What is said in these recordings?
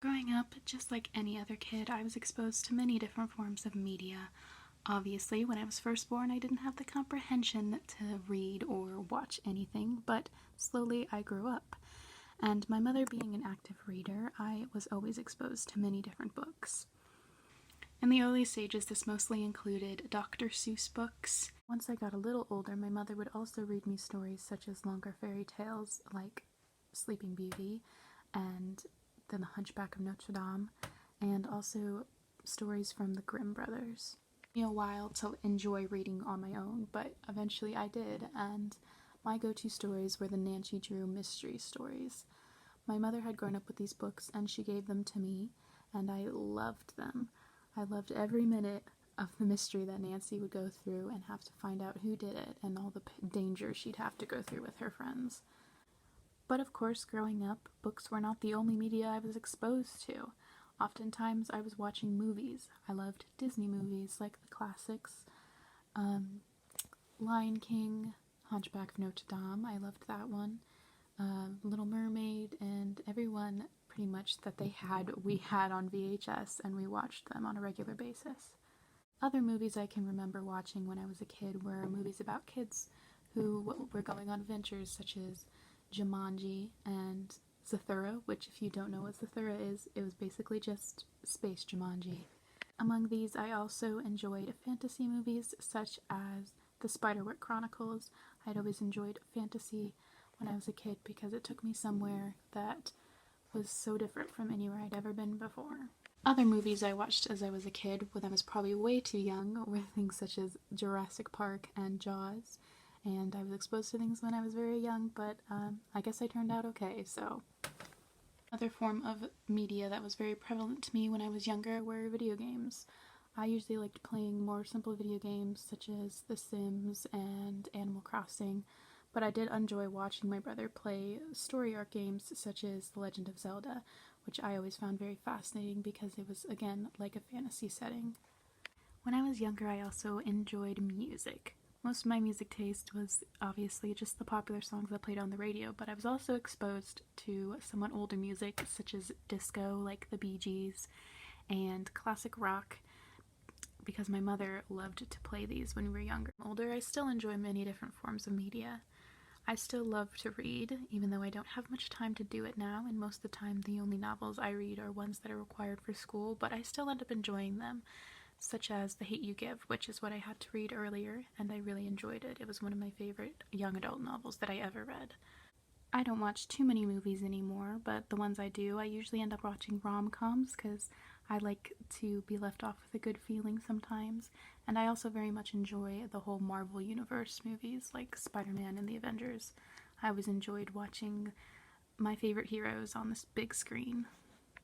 Growing up, just like any other kid, I was exposed to many different forms of media. Obviously, when I was first born, I didn't have the comprehension to read or watch anything, but slowly I grew up. And my mother being an active reader, I was always exposed to many different books. In the early stages, this mostly included Dr. Seuss books. Once I got a little older, my mother would also read me stories such as longer fairy tales like Sleeping Beauty and then The Hunchback of Notre Dame, and also stories from the Grimm brothers. It took me a while to enjoy reading on my own, but eventually I did, and my go-to stories were the Nancy Drew mystery stories. My mother had grown up with these books and she gave them to me, and I loved them. I loved every minute of the mystery that Nancy would go through and have to find out who did it and all the danger she'd have to go through with her friends. But of course, growing up, books were not the only media I was exposed to. Oftentimes, I was watching movies. I loved Disney movies like the classics, Lion King, Hunchback of Notre Dame, I loved that one, Little Mermaid, and everyone pretty much that we had on VHS, and we watched them on a regular basis. Other movies I can remember watching when I was a kid were movies about kids who were going on adventures, such as Jumanji and Zathura, which, if you don't know what Zathura is, it was basically just Space Jumanji. Among these, I also enjoyed fantasy movies such as The Spiderwick Chronicles. I'd always enjoyed fantasy when I was a kid because it took me somewhere that was so different from anywhere I'd ever been before. Other movies I watched as I was a kid, when I was probably way too young, were things such as Jurassic Park and Jaws. And I was exposed to things when I was very young, but I guess I turned out okay, so. Another form of media that was very prevalent to me when I was younger were video games. I usually liked playing more simple video games such as The Sims and Animal Crossing, but I did enjoy watching my brother play story arc games such as The Legend of Zelda, which I always found very fascinating because it was, again, like a fantasy setting. When I was younger, I also enjoyed music. Most of my music taste was obviously just the popular songs that played on the radio, but I was also exposed to somewhat older music such as disco, like the Bee Gees, and classic rock because my mother loved to play these when we were younger. Older, I still enjoy many different forms of media. I still love to read, even though I don't have much time to do it now, and most of the time the only novels I read are ones that are required for school, but I still end up enjoying them, such as The Hate U Give, which is what I had to read earlier, and I really enjoyed it. It was one of my favorite young adult novels that I ever read. I don't watch too many movies anymore, but the ones I do, I usually end up watching rom-coms because I like to be left off with a good feeling sometimes, and I also very much enjoy the whole Marvel Universe movies like Spider-Man and the Avengers. I always enjoyed watching my favorite heroes on this big screen.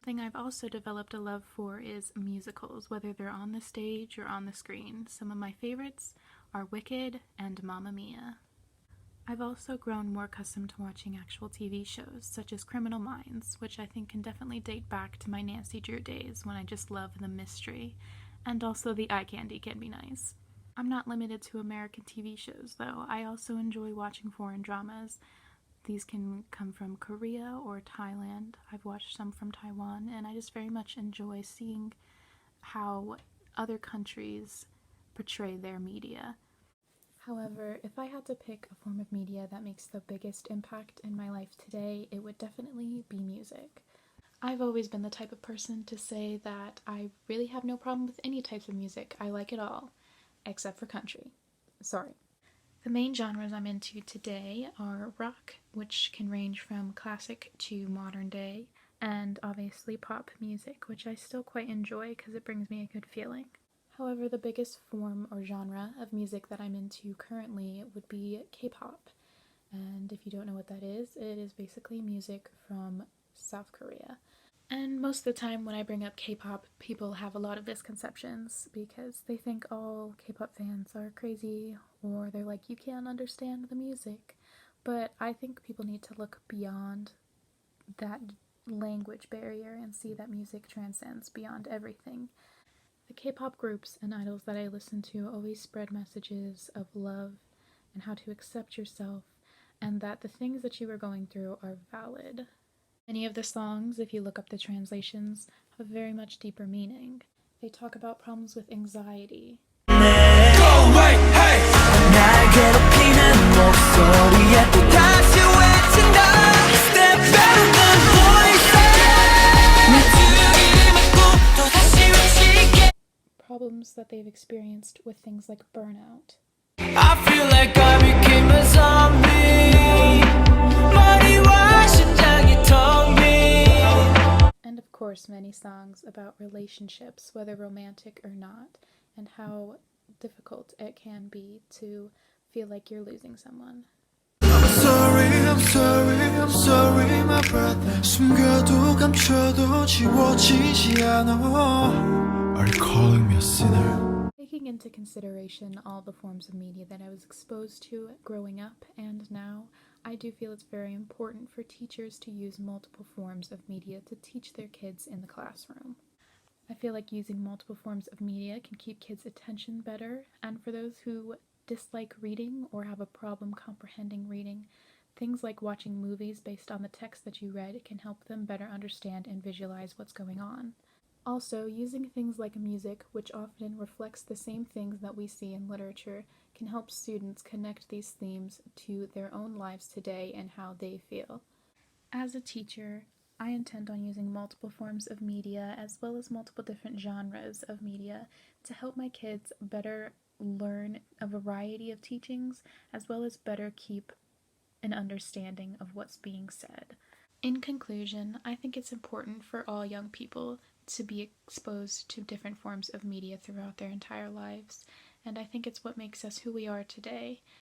Thing I've also developed a love for is musicals, whether they're on the stage or on the screen. Some of my favorites are Wicked and Mamma Mia. I've also grown more accustomed to watching actual TV shows, such as Criminal Minds, which I think can definitely date back to my Nancy Drew days when I just loved the mystery, and also the eye candy can be nice. I'm not limited to American TV shows, though. I also enjoy watching foreign dramas. These can come from Korea or Thailand. I've watched some from Taiwan, and I just very much enjoy seeing how other countries portray their media. However, if I had to pick a form of media that makes the biggest impact in my life today, it would definitely be music. I've always been the type of person to say that I really have no problem with any types of music. I like it all, except for country. Sorry. The main genres I'm into today are rock, which can range from classic to modern day, and obviously pop music, which I still quite enjoy because it brings me a good feeling. However, the biggest form or genre of music that I'm into currently would be K-pop. And if you don't know what that is, it is basically music from South Korea. And most of the time when I bring up K-pop, people have a lot of misconceptions because they think all K-pop fans are crazy or they're like, you can't understand the music. But I think people need to look beyond that language barrier and see that music transcends beyond everything. The K-pop groups and idols that I listen to always spread messages of love and how to accept yourself and that the things that you are going through are valid. Many of the songs, if you look up the translations, have a very much deeper meaning. They talk about problems with anxiety. Problems that they've experienced with things like burnout. I feel like I became a zombie. 머리와 심장이 텅 빈. And of course, many songs about relationships, whether romantic or not, and how difficult it can be to feel like you're losing someone. I'm sorry, I'm sorry, I'm sorry, my brother. 숨겨도 감춰도 지워지지 않아. Are you calling me a sinner? Taking into consideration all the forms of media that I was exposed to growing up and now, I do feel it's very important for teachers to use multiple forms of media to teach their kids in the classroom. I feel like using multiple forms of media can keep kids' attention better, and for those who dislike reading or have a problem comprehending reading, things like watching movies based on the text that you read can help them better understand and visualize what's going on. Also, using things like music, which often reflects the same things that we see in literature, can help students connect these themes to their own lives today and how they feel. As a teacher, I intend on using multiple forms of media as well as multiple different genres of media to help my kids better learn a variety of teachings as well as better keep an understanding of what's being said. In conclusion, I think it's important for all young people to be exposed to different forms of media throughout their entire lives, and I think it's what makes us who we are today,